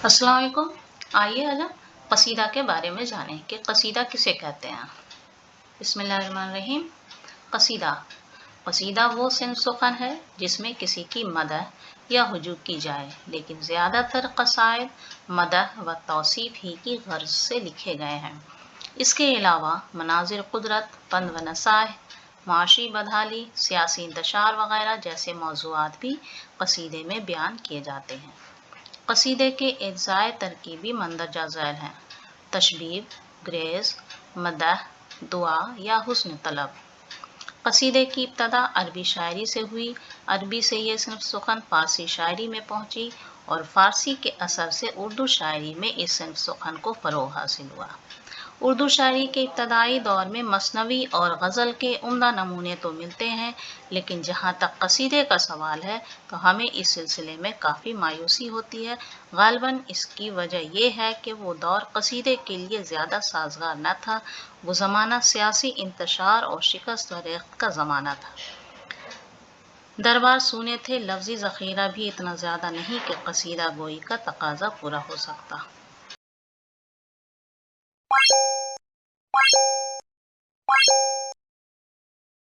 السلام علیکم۔ آئیے آج ہم قصیدہ کے بارے میں جانیں کہ قصیدہ کسے کہتے ہیں۔ بسم اللہ الرحمن الرحیم۔ قصیدہ وہ صنف سخن ہے جس میں کسی کی مدح یا ہجو کی جائے، لیکن زیادہ تر قصائد مدح و توصیف ہی کی غرض سے لکھے گئے ہیں۔ اس کے علاوہ مناظر قدرت، پند و نصائح، معاشی بدحالی، سیاسی انتشار وغیرہ جیسے موضوعات بھی قصیدے میں بیان کیے جاتے ہیں۔ قصیدے کے اجزائے ترکیبی مندرجہ ذیل ہیں: تشبیب، گریز، مدح، دعا یا حسن طلب۔ قصیدے کی ابتدا عربی شاعری سے ہوئی، عربی سے یہ صنف سخن فارسی شاعری میں پہنچی اور فارسی کے اثر سے اردو شاعری میں اس صنف سخن کو فروغ حاصل ہوا۔ اردو شاعری کے ابتدائی دور میں مثنوی اور غزل کے عمدہ نمونے تو ملتے ہیں، لیکن جہاں تک قصیدے کا سوال ہے تو ہمیں اس سلسلے میں کافی مایوسی ہوتی ہے۔ غالباً اس کی وجہ یہ ہے کہ وہ دور قصیدے کے لیے زیادہ سازگار نہ تھا۔ وہ زمانہ سیاسی انتشار اور شکست و ریخت کا زمانہ تھا۔ دربار سونے تھے، لفظی ذخیرہ بھی اتنا زیادہ نہیں کہ قصیدہ گوئی کا تقاضا پورا ہو سکتا۔